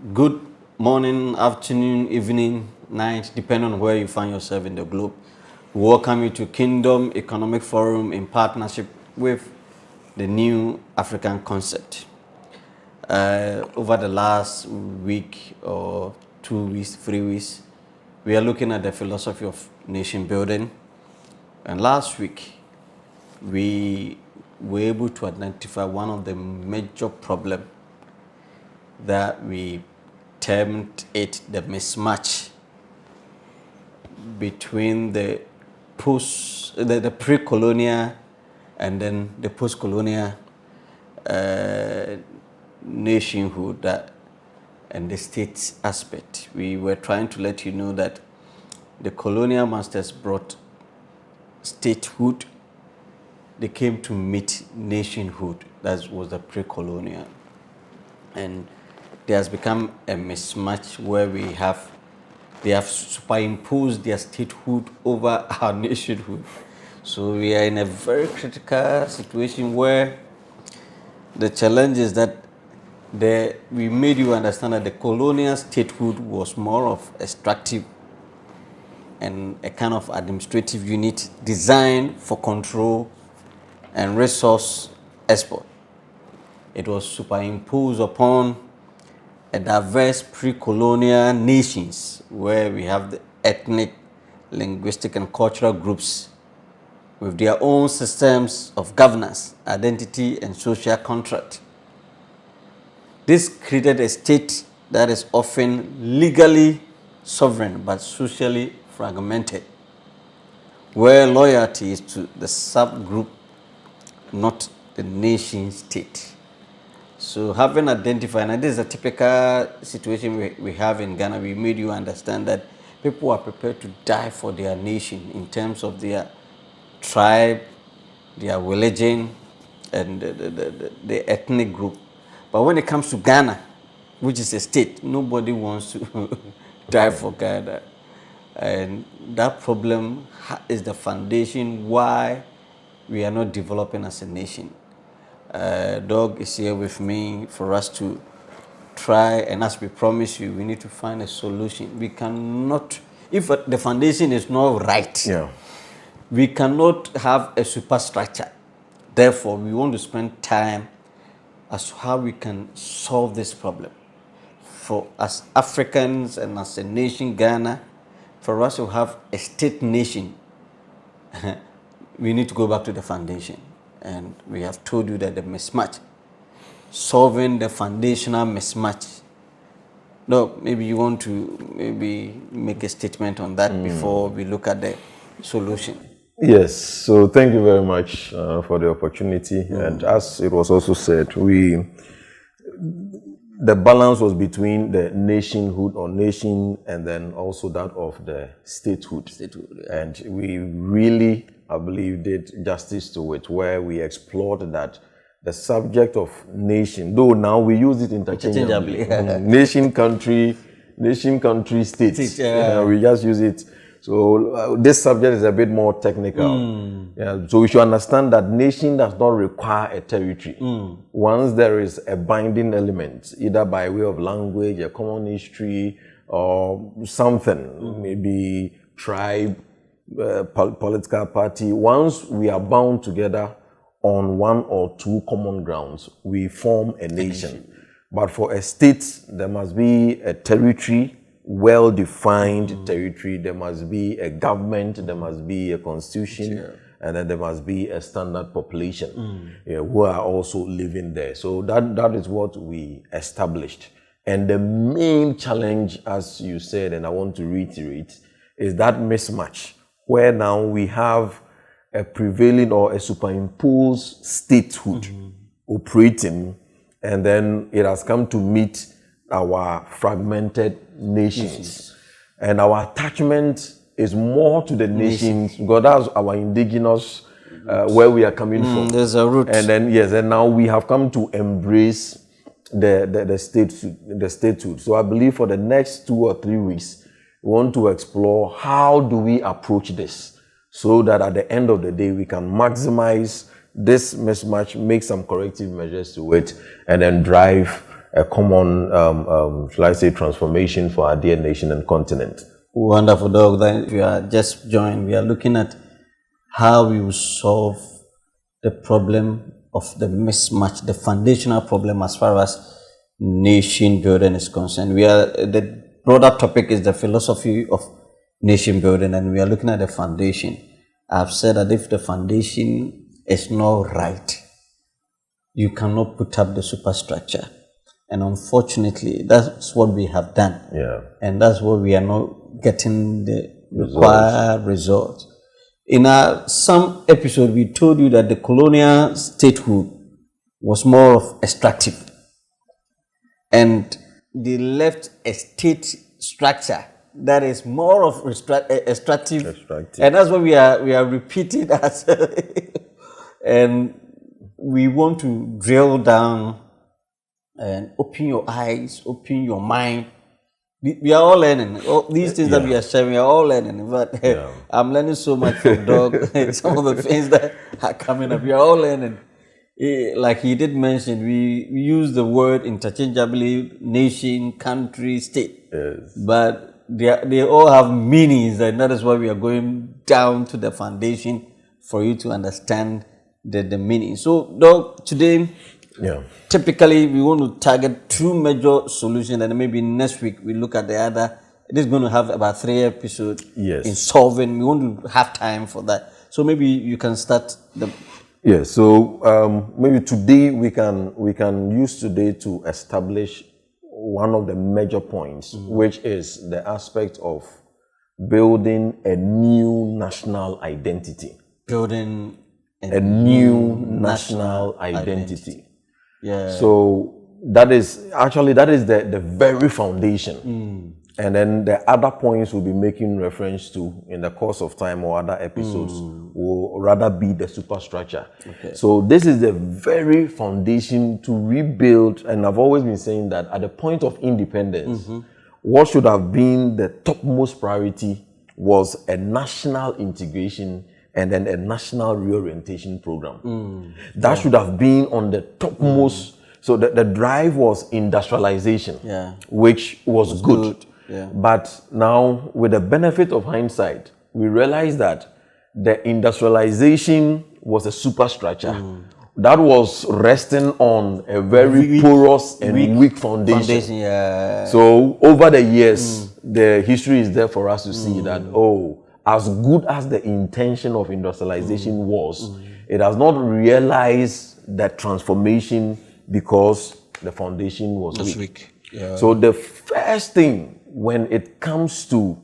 Good morning, afternoon, evening, night, depending on where you find yourself in the globe. We welcome you to Kingdom Economic Forum in partnership with the New African Concept. Over the last week or 2 weeks, 3 weeks, we are looking at the philosophy of nation building. And last week, we were able to identify one of the major problems that we termed it the mismatch between the pre-colonial and then the post-colonial nationhood and the state aspect. We were trying to let you know that the colonial masters brought statehood. They came to meet nationhood. That was the pre-colonial. And there has become a mismatch where they have superimposed their statehood over our nationhood. So we are in a very critical situation where the challenge is that we made you understand that the colonial statehood was more of extractive and a kind of administrative unit designed for control and resource export. It was superimposed upon a diverse pre-colonial nations where we have the ethnic, linguistic, and cultural groups with their own systems of governance, identity, and social contract. This created a state that is often legally sovereign but socially fragmented, where loyalty is to the subgroup, not the nation state. So having identified, and this is a typical situation we have in Ghana, we made you understand that people are prepared to die for their nation in terms of their tribe, their religion, and the ethnic group. But when it comes to Ghana, which is a state, nobody wants to die for Ghana. And that problem is the foundation why we are not developing as a nation. Doug is here with me for us to try, and as we promise you, we need to find a solution. We cannot, if the foundation is not right, we cannot have a superstructure. Therefore, we want to spend time as to how we can solve this problem. For as Africans and as a nation, Ghana, for us to have a state nation, we need to go back to the foundation. And we have told you that the mismatch, solving the foundational mismatch. No, maybe you want to make a statement on that before we look at the solution. Yes, so thank you very much for the opportunity. And as it was also said, the balance was between the nationhood or nation and then also that of the statehood. And we really, I believe, did justice to it, where we explored that the subject of nation, though now we use it interchangeably. Nation, country, state. We just use it. So this subject is a bit more technical. So we should understand that nation does not require a territory. Once there is a binding element, either by way of language, a common history, or something, maybe tribe, political party, once we are bound together on one or two common grounds, we form a nation. But for a state, there must be a territory, well-defined territory. There must be a government, there must be a constitution, and then there must be a standard population who are also living there. So that is what we established. And the main challenge, as you said, and I want to reiterate, is that mismatch, where now we have a prevailing or a superimposed statehood operating, and then it has come to meet our fragmented nations. And our attachment is more to the nations, because that's our indigenous, where we are coming from. There's a root. And then, yes, and now we have come to embrace the statehood. So I believe for the next 2 or 3 weeks, we want to explore how do we approach this, so that at the end of the day, we can maximize this mismatch, make some corrective measures to it, and then drive a common, shall I say, transformation for our dear nation and continent. Wonderful, Doc. Then if you are just joined, we are looking at how we will solve the problem of the mismatch, the foundational problem as far as nation building is concerned. The broader topic is the philosophy of nation building, and we are looking at the foundation. I've said that if the foundation is not right, you cannot put up the superstructure. And unfortunately, that's what we have done. Yeah. And that's what we are not getting the required results. In some episode, we told you that the colonial statehood was more of extractive. And they left a state structure that is more of extractive. And that's what we are repeating as and we want to drill down and open your eyes, open your mind. We are all learning. All these things that we are sharing, we are all learning. But I'm learning so much from Doug. Some of the things that are coming up, we are all learning. Like he did mention, we use the word interchangeably: nation, country, state. Yes. But they all have meanings, and that is why we are going down to the foundation for you to understand the meaning. So, Doug, today, typically we want to target two major solutions, and maybe next week we look at the other. It is going to have about 3 episodes in solving. We want to have time for that. So maybe you can start the. Yes. So maybe today we can use today to establish one of the major points, which is the aspect of building a new national identity. Building a new national identity. Yeah. So that is the very foundation. And then the other points we'll be making reference to in the course of time or other episodes will rather be the superstructure. Okay. So this is the very foundation to rebuild. And I've always been saying that at the point of independence, what should have been the topmost priority was a national integration and then a national reorientation program. That should have been on the topmost. So the drive was industrialization, which was good. Yeah. But now, with the benefit of hindsight, we realize that the industrialization was a superstructure that was resting on a very porous and weak foundation. So over the years, the history is there for us to see that, as good as the intention of industrialization was, it has not realized that transformation because the foundation was weak. Yeah. So the first thing when it comes to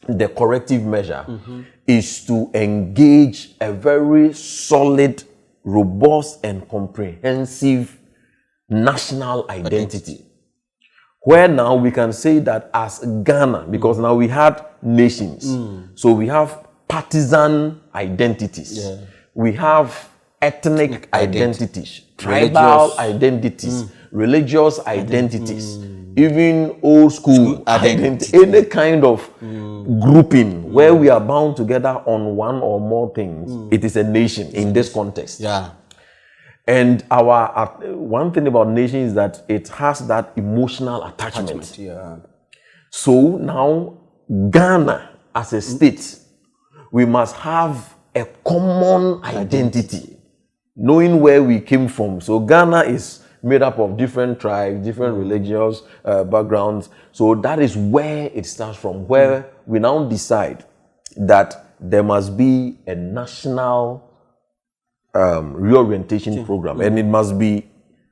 the corrective measure is to engage a very solid, robust, and comprehensive national identity. Where now we can say that as Ghana, because now we had nations, so we have partisan identities, we have ethnic identities, tribal identities, religious identities, even old school identity, any kind of grouping where we are bound together on one or more things. It is a nation in this context. Yeah. And our one thing about nation is that it has that emotional attachment. Yeah. So now Ghana as a state, we must have a common identity, knowing where we came from. So Ghana is made up of different tribes, different religious backgrounds. So that is where it starts from, where we now decide that there must be a national reorientation program, and it must be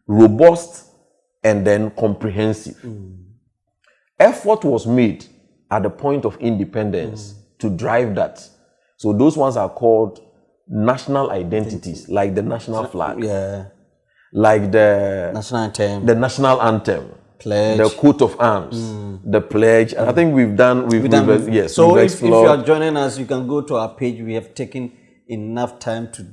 robust and then comprehensive. Effort was made at the point of independence to drive that. So those ones are called national identities, like the national flag, like the national anthem, pledge, the coat of arms, the pledge. And I think we've done. Yes. So if you are joining us, you can go to our page. We have taken enough time to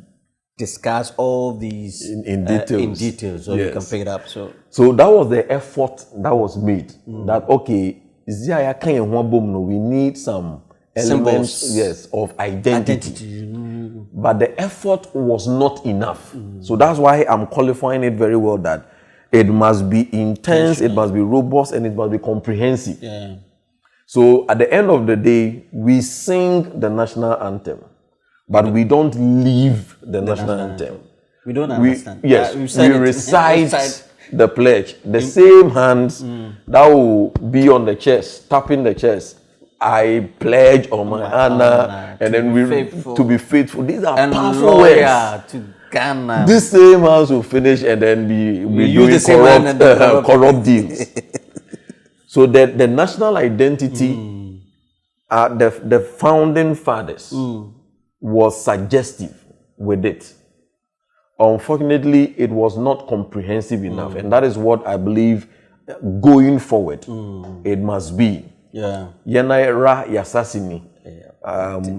discuss all these in detail, so you can pick it up. So that was the effort that was made. That we need some elements, of identity. But the effort was not enough. So that's why I'm qualifying it very well that it must be intense, it must be robust, and it must be comprehensive. Yeah. So at the end of the day, we sing the national anthem, but we don't live the national anthem. We don't understand. Yes, we recite the pledge. The same hands that will be on the chest, tapping the chest. I pledge on my honor, and then to be faithful. These are powerful words. To Ghana. This same hands will finish, and then we doing corrupt deals. So that the national identity, the founding fathers was suggestive with it. Unfortunately, it was not comprehensive enough, and that is what I believe going forward it must be. Yeah. Yenaira Yasasini.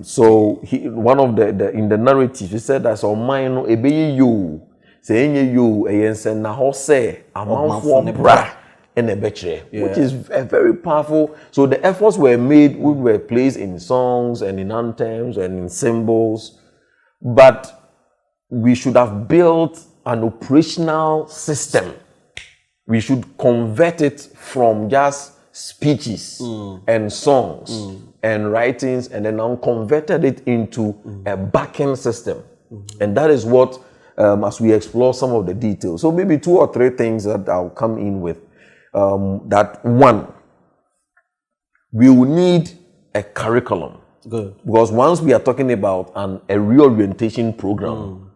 So one of the in the narrative he said that so mine no ebe you say you eyense na ho say amanfo bra in a betray, which is very powerful. So the efforts were made, we were placed in songs and in anthems and in symbols, but we should have built an operational system. We should convert it from just speeches and songs and writings, and then now converted it into a backing system. And that is what, as we explore some of the details. So maybe 2 or 3 things that I'll come in with. That one, we will need a curriculum. Good. Because once we are talking about a reorientation program,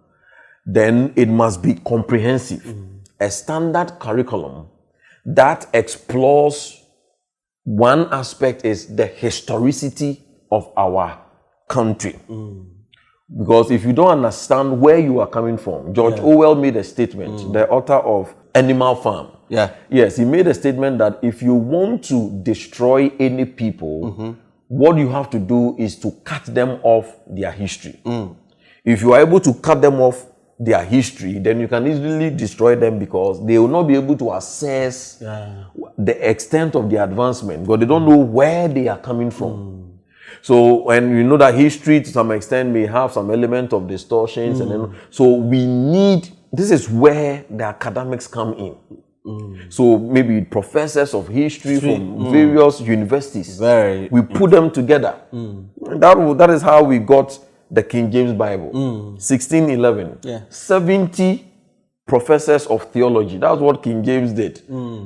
then it must be comprehensive. A standard curriculum that explores one aspect is the historicity of our country. Because if you don't understand where you are coming from, George Orwell made a statement, the author of Animal Farm. Yeah. Yes, he made a statement that if you want to destroy any people, what you have to do is to cut them off their history. If you are able to cut them off their history, then you can easily destroy them because they will not be able to assess the extent of their advancement because they don't know where they are coming from. So when you know that history to some extent may have some element of distortions, and then so we need, this is where the academics come in. So maybe professors of history from various universities, we put them together. That is how we got the King James Bible, 1611. 70 professors of theology. That's what King James did.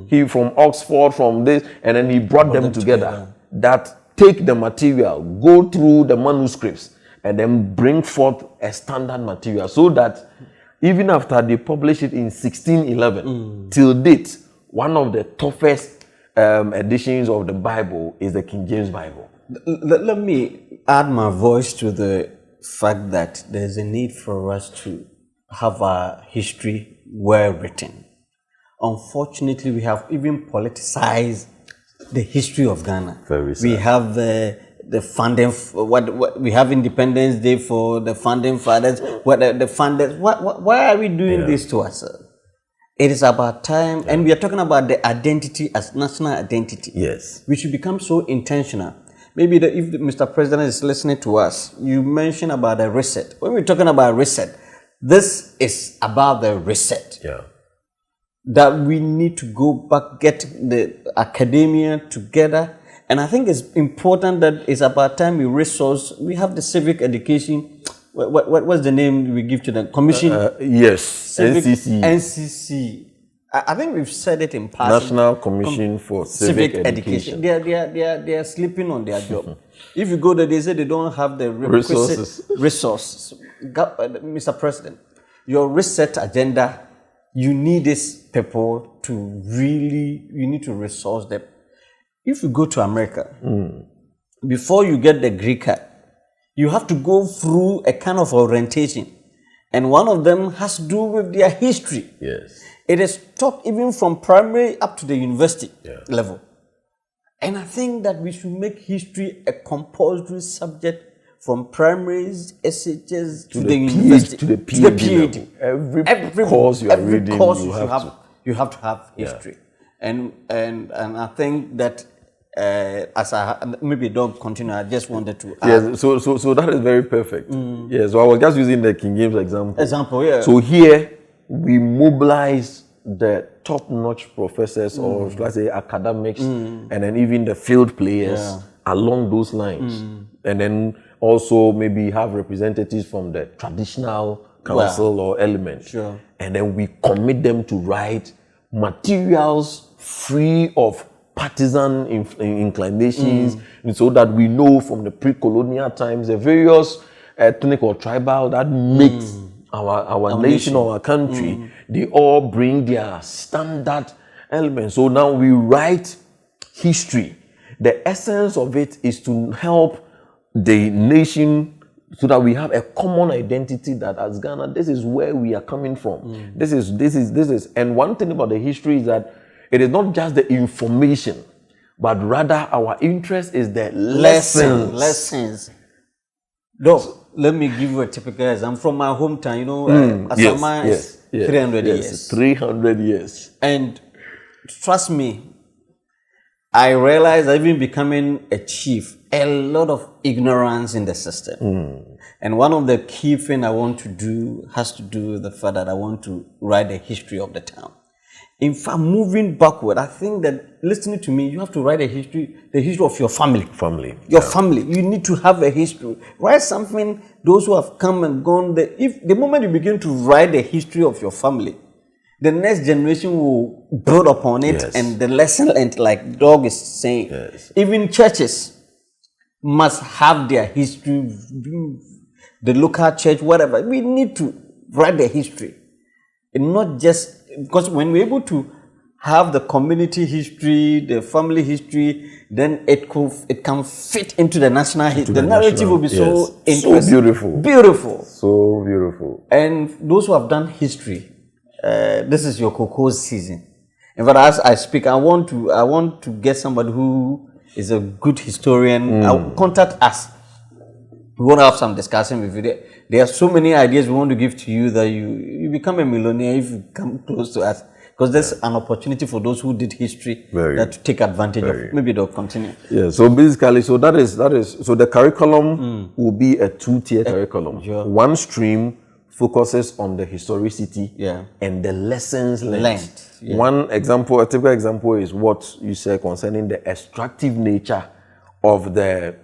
He from Oxford, from this, and then he brought them together. That take the material, go through the manuscripts, and then bring forth a standard material so that even after they published it in 1611, till date, one of the toughest editions of the Bible is the King James Bible. Let me add my voice to the fact that there's a need for us to have our history well written. Unfortunately, we have even politicized the history of Ghana. Very sad. We have the funding, what we have Independence Day for the founding fathers. Why are we doing this to ourselves? It is about time, and we are talking about the identity as national identity. Yes, we should become so intentional. Maybe if Mr. President is listening to us, you mentioned about a reset. When we're talking about reset, this is about the reset. That we need to go back, get the academia together. And I think it's important that it's about time we resource. We have the civic education. What's the name we give to the commission? Yes, civic, NCC. NCC. I think we've said it in past. National Commission for Civic Education. They are sleeping on their job. If you go there, they say they don't have the resources. Mr. President, your reset agenda, you need these people to really, you need to resource them. If you go to America, before you get the Greek card, you have to go through a kind of orientation. And one of them has to do with their history. Yes. It is taught even from primary up to the university level. And I think that we should make history a compulsory subject from primaries, SHS, to the university, to the PhD. Every course you are reading, you have to have history. And I think that maybe don't continue. I just wanted to add. Yes, so that is very perfect. Yes, so I was just using the King James example. Yeah. So here we mobilize the top-notch professors or let's say academics, and then even the field players along those lines, and then also maybe have representatives from the traditional council or element, and then we commit them to write materials free of partisan inclinations, and so that we know from the pre-colonial times the various ethnic or tribal that makes our nation or our country, they all bring their standard elements. So now we write history. The essence of it is to help the nation so that we have a common identity that as Ghana, this is where we are coming from. This is. And one thing about the history is that it is not just the information, but rather our interest is the lessons. Look, let me give you a typical example. I'm from my hometown, you know, Asama is 300 years. 300 years. And trust me, I realized that even becoming a chief, a lot of ignorance in the system. And one of the key things I want to do has to do with the fact that I want to write the history of the town. In fact, moving backward, I think that listening to me, you have to write the history of your family. Your family. You need to have a history. Write something, those who have come and gone. The moment you begin to write the history of your family, the next generation will build upon it, and the lesson learned, like Dog is saying. Even churches must have their history, the local church, whatever. We need to write the history. And not just, because when we're able to have the community history, the family history, then it can fit into the national history. The narrative will be so interesting. So beautiful. Beautiful. So beautiful. And those who have done history, this is your cocoa season. In fact, as I speak, I want to get somebody who is a good historian. Contact us. We want to have some discussion with you. There are so many ideas we want to give to you that you become a millionaire if you come close to us. Because there's an opportunity for those who did history to take advantage of. Maybe they'll continue. Yeah, so basically, so that is so the curriculum will be a 2-tier curriculum. One stream focuses on the historicity and the lessons learned. One example, a typical example is what you said concerning the extractive nature of the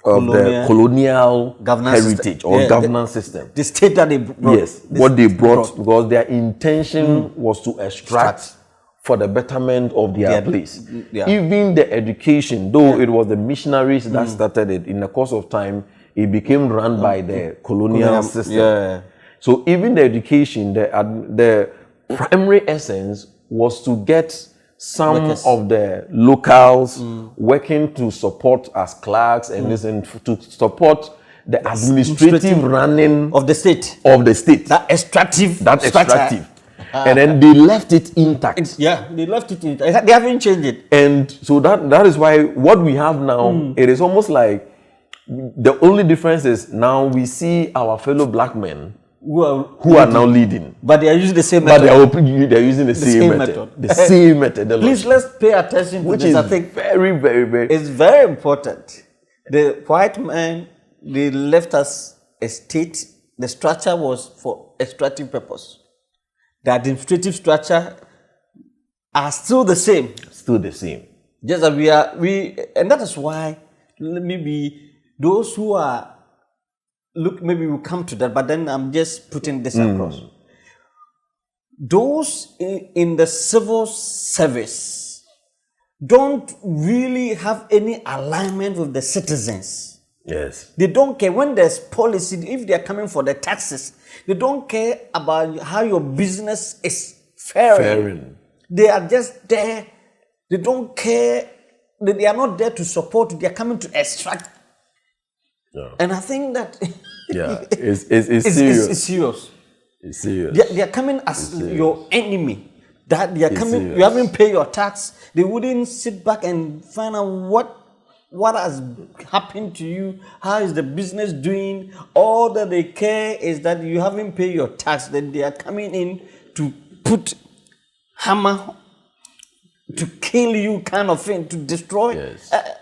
colonial heritage or governance system. The state that they brought. Yes, what they brought, because their intention was to extract for the betterment of their place. Even the education, though it was the missionaries that started it, in the course of time, it became run by the colonial system. So even the education, the primary essence was to get some of the locals working to support as clerks and listen to support the administrative running of the state. That extractive. And then they left it intact. They left it intact. They haven't changed it. And so that is why what we have now, it is almost like the only difference is now we see our fellow black men who are now leading. But they are using the same method. But they're using the same method. The same methodology. Please, let's pay attention to which this. Is I think very, very, very... It's very important. The white men, they left us a state. The structure was for extractive purpose. The administrative structure are still the same. Still the same. Just that and that is why maybe those who are... Look, maybe we'll come to that, but then I'm just putting this across. Those in the civil service don't really have any alignment with the citizens. Yes. They don't care when there's policy, if they're coming for the taxes, they don't care about how your business is faring. They are just there. They don't care. They are not there to support. They are coming to extract. And I think that it's serious. It's serious. It's serious. They are coming as your enemy. That they are coming. You haven't paid your tax. They wouldn't sit back and find out what has happened to you. How is the business doing? All that they care is that you haven't paid your tax. Then they are coming in to put hammer to kill you, kind of thing, to destroy.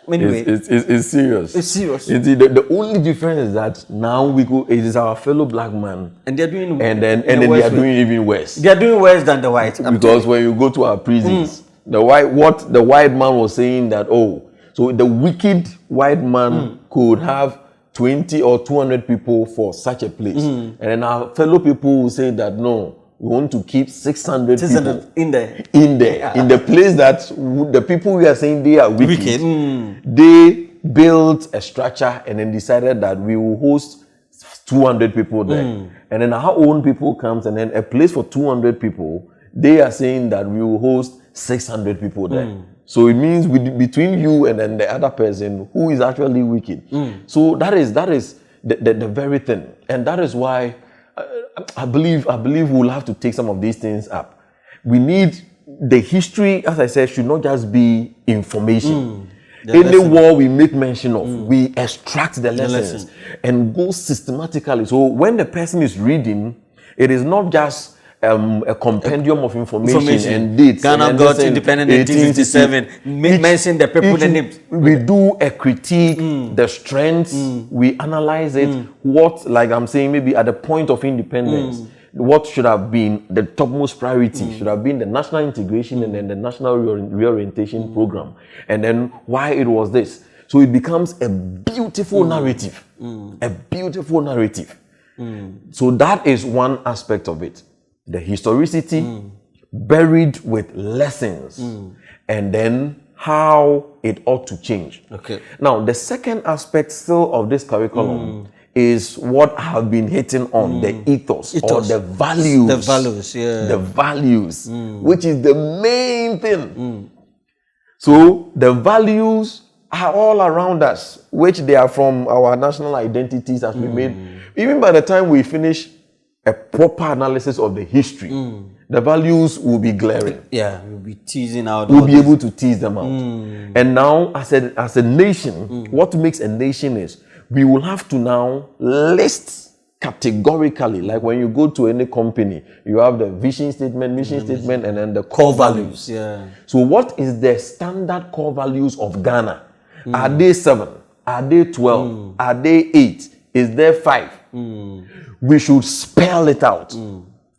anyway, it's serious. It's serious. The only difference is that now it is our fellow black man, and they're doing, and then they are doing even worse. They are doing worse than the white. Because when you go to our prisons, the white man was saying that, so the wicked white man could have 20 or 200 people for such a place, and then our fellow people will say that no. We want to keep 600 people in there. In the place that the people we are saying they are wicked. They built a structure and then decided that we will host 200 people there. And then our own people comes and then a place for 200 people, they are saying that we will host 600 people there. So it means between you and then the other person who is actually wicked. So that is the very thing. And that is why I believe we'll have to take some of these things up. We need the history, as I said, should not just be information. Any war we make mention of, we extract the lessons and go systematically. So when the person is reading, it is not just a compendium of information and dates. Ghana got independent in 1857. Mention the people and names. We do a critique, the strengths, we analyze it. What, like I'm saying, maybe at the point of independence, what should have been the topmost priority should have been the national integration and then the national reorientation program. And then why it was this. So it becomes a beautiful narrative. A beautiful narrative. So that is one aspect of it. The historicity buried with lessons and then how it ought to change. Okay. Now, the second aspect still of this curriculum is what I have been hitting on, the ethos or the values. The values, The values, which is the main thing. So the values are all around us, which they are from our national identities as we made. Even by the time we finish a proper analysis of the history, the values will be glaring. Yeah, we'll be teasing out. We'll be able to tease them out. And now, as a nation, what makes a nation is we will have to now list categorically, like when you go to any company, you have the vision statement, mission statement, and then the core values. Yeah. So what is the standard core values of Ghana? Are they 7? Are they 12? Are they 8? Is there 5? We should spell it out.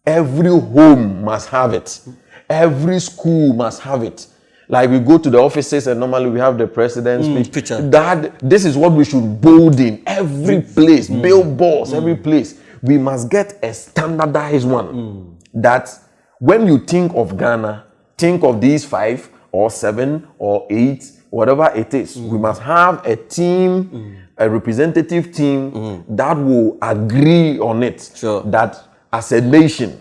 Every home must have it. Every school must have it. Like we go to the offices and normally we have the president's picture. This is what we should bold in every place, billboards, every place. We must get a standardized one that when you think of Ghana, think of these 5 or 7 or 8, whatever it is. We must have a team, a representative team that will agree on it. Sure. That as a nation,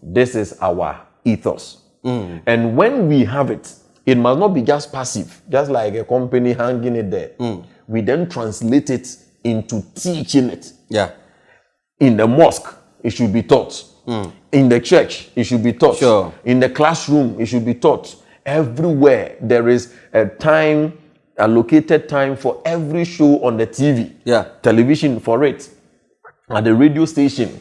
this is our ethos. And when we have it, it must not be just passive, just like a company hanging it there. We then translate it into teaching it. Yeah. In the mosque, it should be taught. In the church, it should be taught. Sure. In the classroom, it should be taught. Everywhere there is a time, allocated time for every show on the TV. Yeah. Television for it. At the radio station.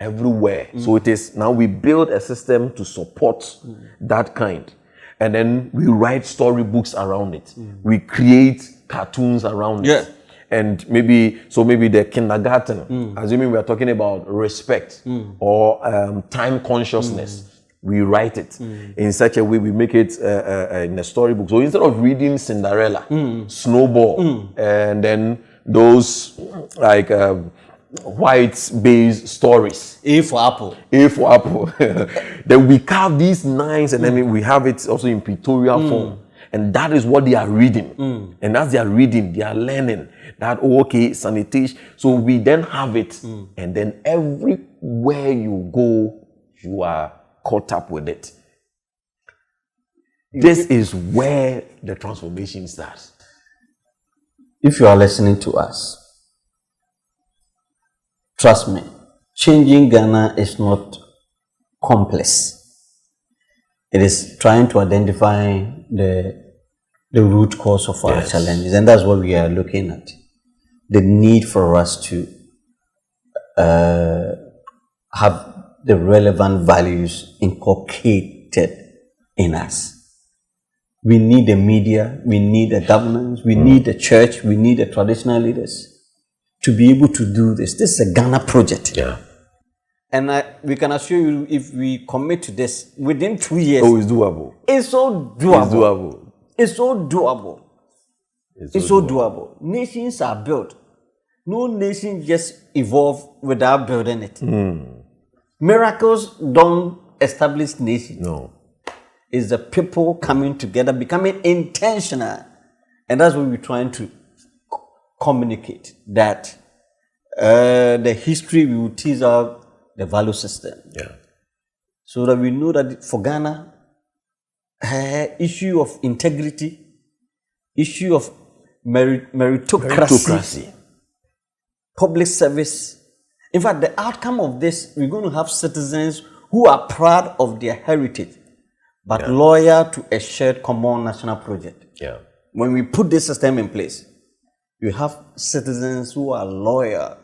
Everywhere. So it is now we build a system to support that kind. And then we write storybooks around it. We create cartoons around it. And maybe the kindergarten, assuming we are talking about respect or time consciousness, we write it in such a way, we make it in a storybook. So instead of reading Cinderella, Snowball, and then those like white-based stories. A for apple. A for apple. Then we carve these lines and then we have it also in pictorial form. And that is what they are reading. And as they are reading, they are learning that, sanitation. So we then have it. And then everywhere you go, you are caught up with it. This is where the transformation starts. If you are listening to us, trust me, changing Ghana is not complex. It is trying to identify the root cause of our challenges, and that's what we are looking at. The need for us to have the relevant values inculcated in us. We need the media, we need the governance, we need the church, we need the traditional leaders to be able to do this. This is a Ghana project. Yeah. And we can assure you, if we commit to this within 2 years, it's doable. It's so doable. It's doable. It's so doable. It's so doable. Nations are built. No nation just evolve without building it. Miracles don't establish nations. No. It's the people coming together, becoming intentional. And that's what we're trying to communicate. That the history will tease out the value system. Yeah. So that we know that for Ghana, issue of integrity, issue of meritocracy, public service. In fact, the outcome of this, we're going to have citizens who are proud of their heritage, but loyal to a shared common national project. Yeah. When we put this system in place, you have citizens who are loyal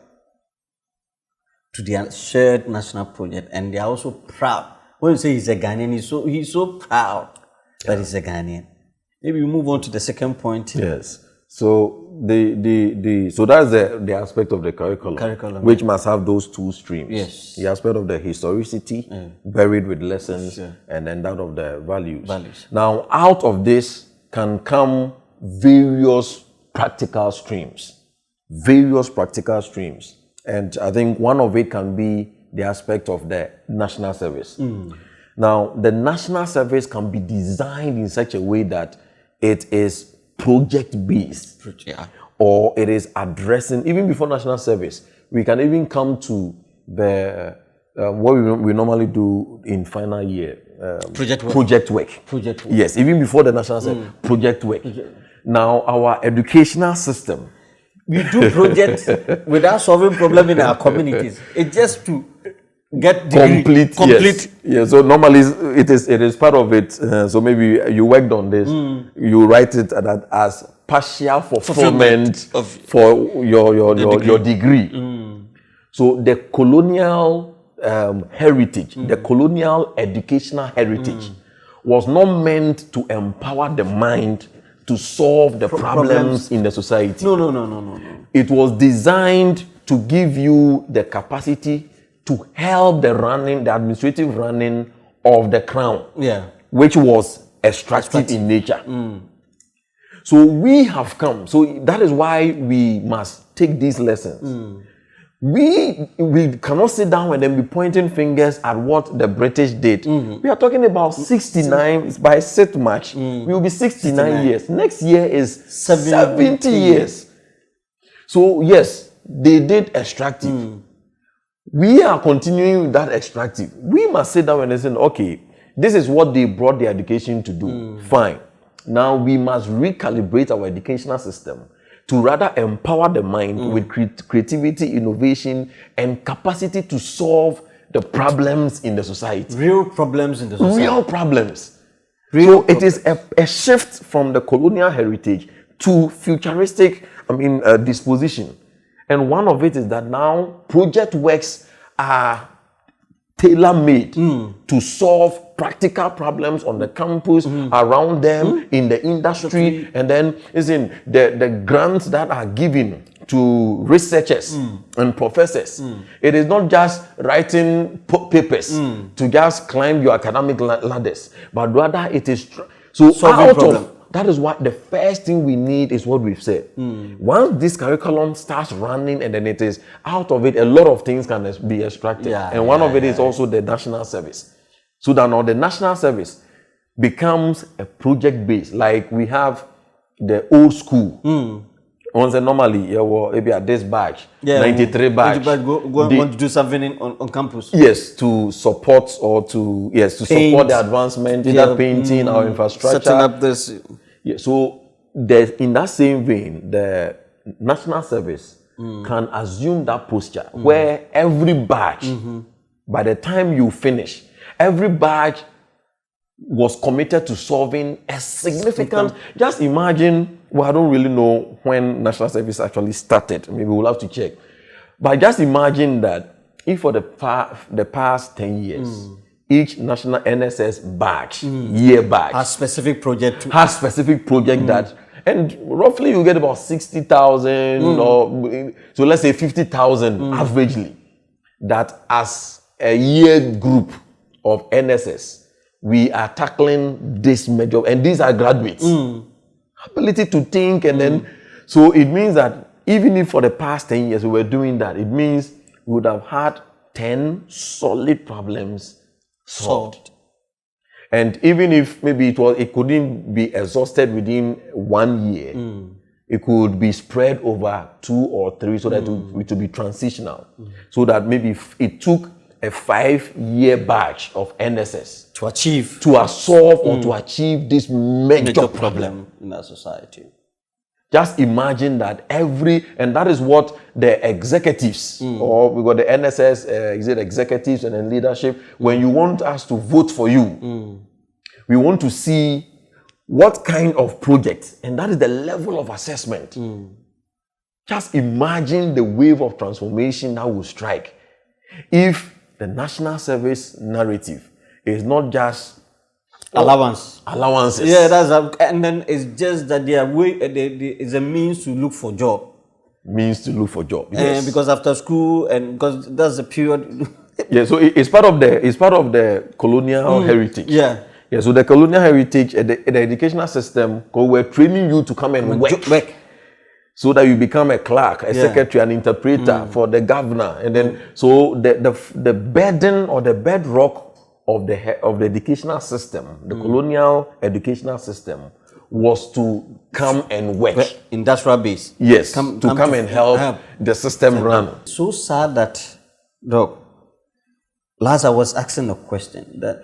to their shared national project, and they are also proud. When you say he's a Ghanaian, he's so proud that he's a Ghanaian. Maybe we move on to the second point. Yes. So so that's the aspect of the curriculum, which must have those two streams. Yes. The aspect of the historicity, buried with lessons, and then that of the values. Now, out of this can come various practical streams. And I think one of it can be the aspect of the national service. Now, the national service can be designed in such a way that it is project-based, or it is addressing, even before national service, we can even come to the what we normally do in final year. Project work. Yes, even before the national service, project work. Now, our educational system, we do projects without solving problem in our communities. It's just to get complete. Yes. So normally it is part of it. So maybe you worked on this. You write it as partial fulfillment for your degree. So the colonial heritage, the colonial educational heritage, was not meant to empower the mind to solve the problems in the society. No. It was designed to give you the capacity to help the administrative running of the crown, which was extractive in nature. So we have come. So that is why we must take these lessons. We cannot sit down and then be pointing fingers at what the British did. We are talking about 69, by 6th March, we will be 69 years. Next year is 70 years. So yes, they did extractive. We are continuing that extractive. We must sit down and say, okay, this is what they brought the education to do. Fine. Now we must recalibrate our educational system to rather empower the mind with creativity, innovation, and capacity to solve the problems in the society. Real problems in the society. Real problems. So it is a shift from the colonial heritage to futuristic, disposition. And one of it is that now project works are tailor-made to solve practical problems on the campus, around them, in the industry, and then the grants that are given to researchers and professors. It is not just writing papers to just climb your academic ladders, but rather it is that is what the first thing we need is what we've said. Once this curriculum starts running, and then it is out of it, a lot of things can be extracted. And one of it is also the national service. So that now the national service becomes a project base. Like we have the old school. Once normally, maybe at this batch, 93 batch. Want to do something on campus. Yes, to support or to support the advancement, either painting or infrastructure. Setting up this. Yeah, so in that same vein, the national service can assume that posture where every batch, by the time you finish, every batch was committed to solving a significant. Just imagine. Well, I don't really know when national service actually started. Maybe we'll have to check. But just imagine that if for the past 10 years, each national NSS batch, year batch, has specific project that, and roughly you get about 60,000 or so let's say 50,000 averagely, that as a year group of NSS, we are tackling this major, and these are graduates. Ability to think, and then, so it means that even if for the past 10 years we were doing that, it means we would have had 10 solid problems solved. And even if maybe it couldn't be exhausted within 1 year, it could be spread over 2 or 3 so that it would be transitional. So that maybe if it took a 5-year batch of NSS to solve or to achieve this major problem in our society. Just imagine that and that is what the executives, or we got the NSS, is it executives and then leadership, when you want us to vote for you, we want to see what kind of project, and that is the level of assessment. Just imagine the wave of transformation that will strike if the national service narrative is not just allowances. Yeah, and then it's just that they is a means to look for job. Yes. Because after school, and because that's the period. Yeah, so it's part of the colonial heritage. Yeah. Yeah, so the colonial heritage, the educational system, we're training you to come and work. So that you become a clerk, a secretary, an interpreter for the governor, and then so the burden or the bedrock of the educational system, the colonial educational system, was to come and work. Industrial base. Yes, come and help the system run. So sad that, Doc, last I was asking a question that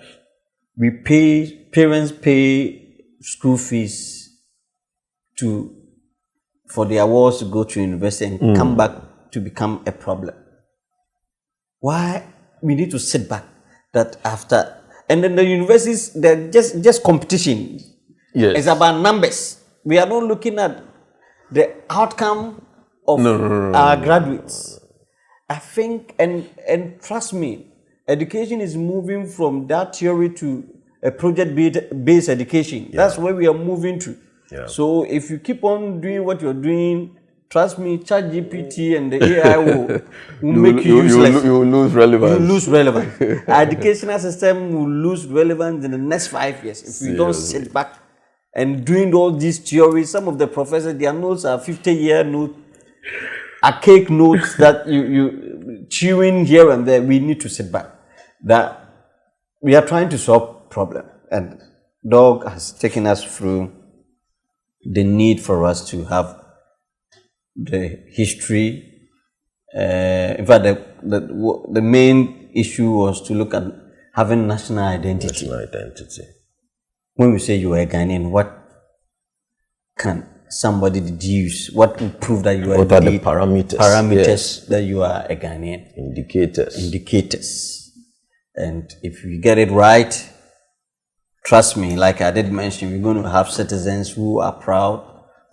parents pay school fees for their awards to go to university and come back to become a problem. Why we need to sit back that after, and then the universities, they're just competition. Yes. It's about numbers. We are not looking at the outcome of our graduates. I think, and trust me, education is moving from that theory to a project-based education. Yeah. That's where we are moving to. Yeah. So if you keep on doing what you're doing, trust me, ChatGPT and the AI will make you useless. You will lose relevance. You lose relevance. Our educational system will lose relevance in the next 5 years if we don't sit back and doing all these theories. Some of the professors, their notes are 50-year notes, archaic notes that you chewing here and there. We need to sit back. That we are trying to solve problem, and Doug has taken us through the need for us to have the history. In fact, the main issue was to look at having national identity. When we say you are a Ghanaian, what can somebody deduce? What will prove that you are? What are the parameters that you are a Ghanaian? Indicators. And if we get it right, trust me, like I did mention, we're going to have citizens who are proud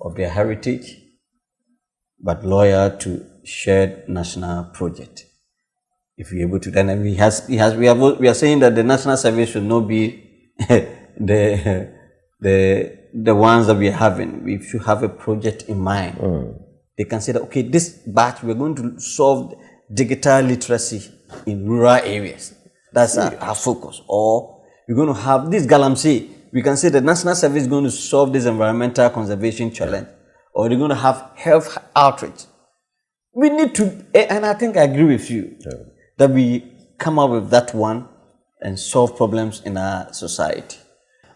of their heritage, but loyal to shared national project. If we're able to, then we are saying that the national service should not be the ones that we are having. We should have a project in mind. They can say that, okay, this batch we're going to solve digital literacy in rural areas. That's our focus. Or we're going to have this Galamsey. We can say the national service is going to solve this environmental conservation challenge. Or they're going to have health outreach. We need to, and I think I agree with you, that we come up with that one and solve problems in our society.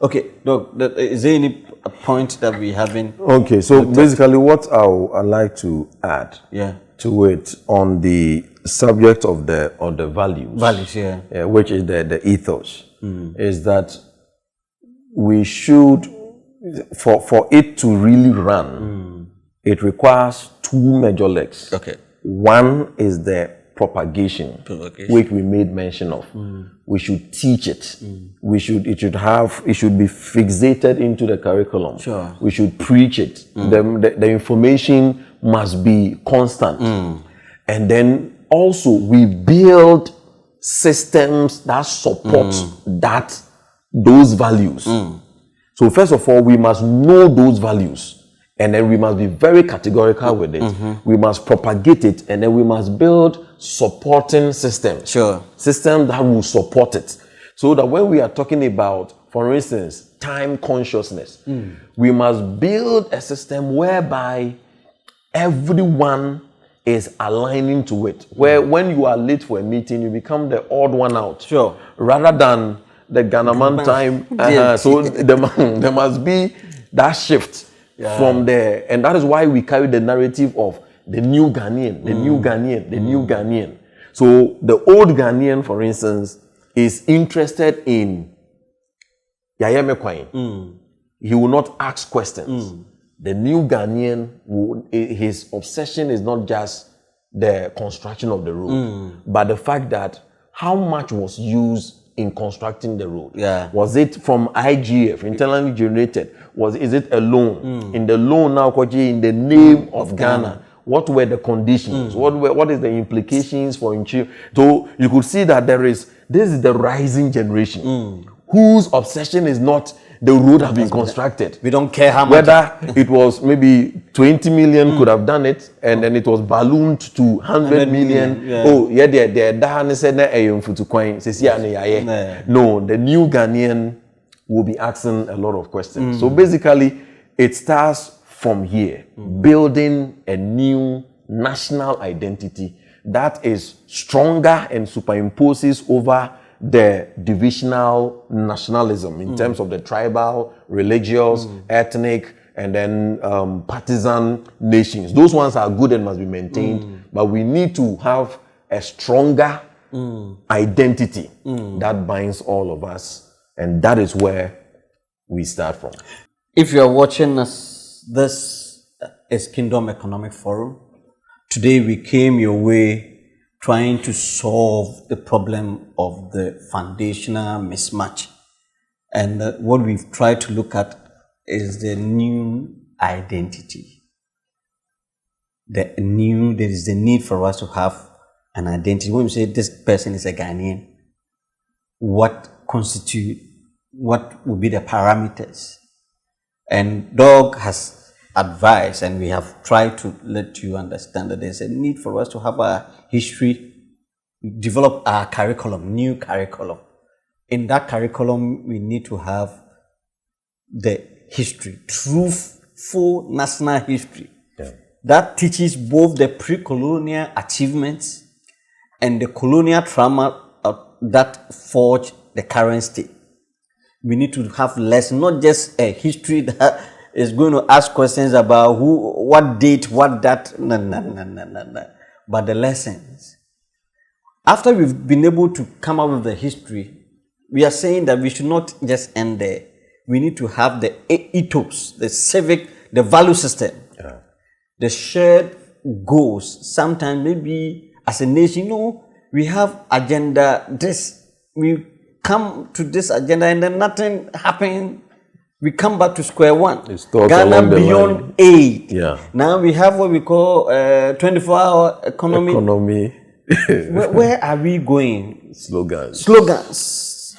Okay, Doc, is there any point that we haven't? Okay, so basically what I'd like to add to it on the subject of the values, which is the ethos, is that we should, for it to really run, it requires two major legs. Okay. One is the propagation, which we made mention of. We should teach it. It should be fixated into the curriculum. Sure. We should preach it. The information must be constant. And then also we build systems that support those values. So first of all, we must know those values, and then we must be very categorical with it. We must propagate it, and then we must build supporting systems. Systems that will support it. So that when we are talking about, for instance, time consciousness, we must build a system whereby everyone is aligning to it. Where when you are late for a meeting, you become the odd one out. Rather than the Ghanaman time. So there must be that shift from there. And that is why we carry the narrative of the new Ghanaian, the new Ghanaian, the new Ghanaian. So the old Ghanaian, for instance, is interested in Yayeme Kwain. He will not ask questions. The new Ghanaian, his obsession is not just the construction of the road, but the fact that how much was used in constructing the road. Was it from IGF, internally generated? Is it a loan? In the loan now, in the name of Ghana, what were the conditions? What is the implications for insurance? So you could see that this is the rising generation whose obsession is not the road has been constructed. We don't care how much. Whether it was maybe 20 million could have done it, and then it was ballooned to 100 million. Oh, yeah, they're no, the new Ghanaian will be asking a lot of questions. So basically, it starts from here, building a new national identity that is stronger and superimposes over the divisional nationalism in terms of the tribal, religious, ethnic, and then partisan nations. Those ones are good and must be maintained, but we need to have a stronger identity that binds all of us, and that is where we start from. If you are watching us, this is Kingdom Economic Forum. Today we came your way trying to solve the problem of the foundational mismatch. And what we've tried to look at is the new identity. There is the need for us to have an identity. When we say this person is a Ghanaian, what will be the parameters? And Doug has advised, and we have tried to let you understand that there's a need for us to have a history, develop our curriculum, new curriculum. In that curriculum, we need to have the history, truthful national history. That teaches both the pre-colonial achievements and the colonial trauma that forged the current state. We need to have lessons, not just a history that is going to ask questions about who, what date, what that, no. But the lessons. After we've been able to come up with the history, we are saying that we should not just end there. We need to have the ethos, the civic, the value system, the shared goals. Sometimes maybe as a nation, we have agenda this. We come to this agenda and then nothing happens. We come back to square one. Ghana beyond aid. Now we have what we call 24-hour economy. Where are we going? Slogans.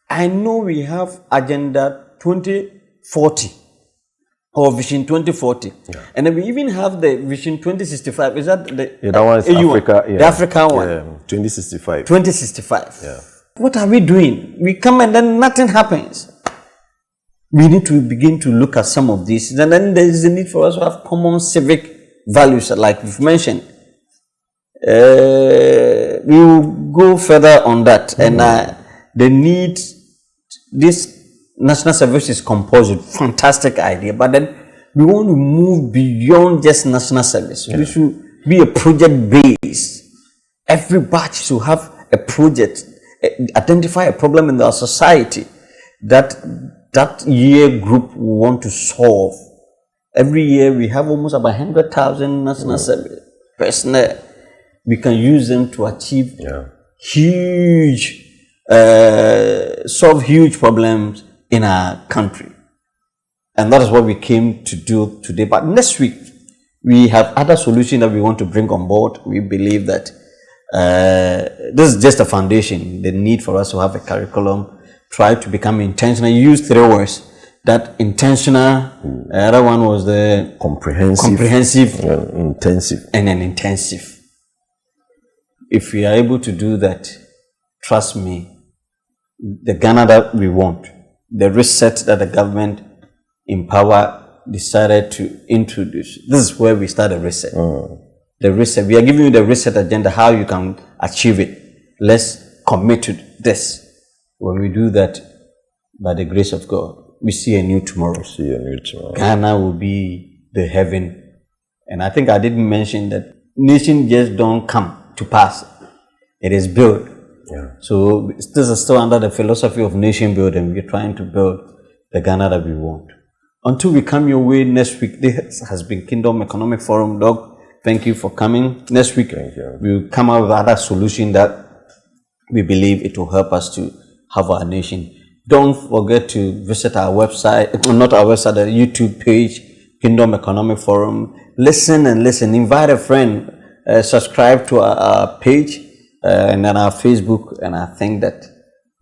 I know we have Agenda 2040 or Vision 2040. And then we even have the Vision 2065. Is that the that one is Africa? The African one. 2065. 2065. What are we doing? We come and then nothing happens. We need to begin to look at some of these. And then there is the need for us to have common civic values, like we've mentioned. We will go further on that. And the need, this national service is compulsory, fantastic idea. But then we want to move beyond just national service. We should be a project based. Every batch should have a project, identify a problem in our society that year group we want to solve. Every year we have almost about 100,000 national service personnel. We can use them to achieve huge, solve huge problems in our country. And that is what we came to do today. But next week, we have other solutions that we want to bring on board. We believe that This is just a foundation. The need for us to have a curriculum, try to become intentional. You use 3 words. That intentional, the other one was the comprehensive, intensive, and an intensive. If we are able to do that, trust me, the Ghana that we want, the reset that the government in power decided to introduce, this is where we start the reset. The reset, we are giving you the reset agenda, how you can achieve it. Let's commit to this. When we do that, by the grace of God, we see a new tomorrow. Ghana will be the heaven. And I think I didn't mention that nations just don't come to pass. It is built. Yeah. So this is still under the philosophy of nation building. We're trying to build the Ghana that we want. Until we come your way next week, this has been Kingdom Economic Forum. Doc, thank you for coming. Next week, we'll come up with other solution that we believe it will help us to have our nation. Don't forget to visit our website, not our website, the YouTube page, Kingdom Economic Forum. Listen and listen. Invite a friend. Subscribe to our page and then our Facebook. And I think that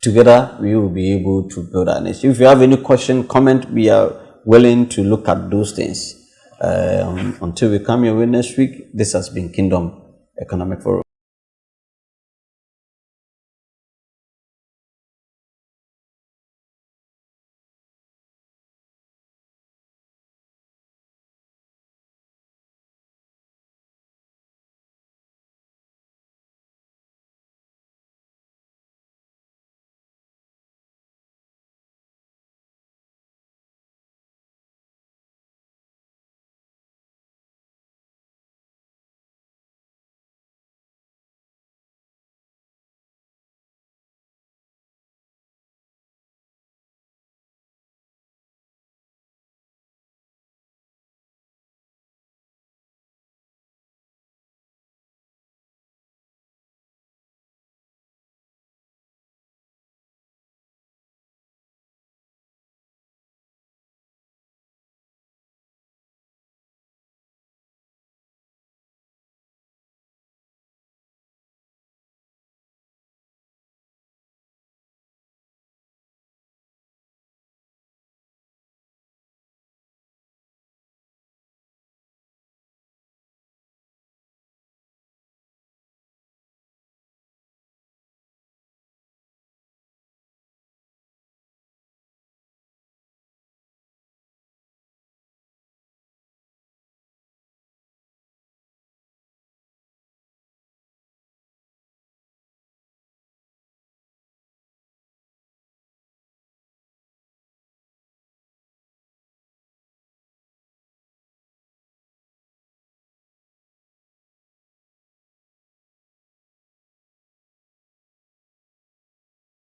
together we will be able to build our nation. If you have any question, comment, we are willing to look at those things. Until we come your way next week, this has been Kingdom Economic Forum.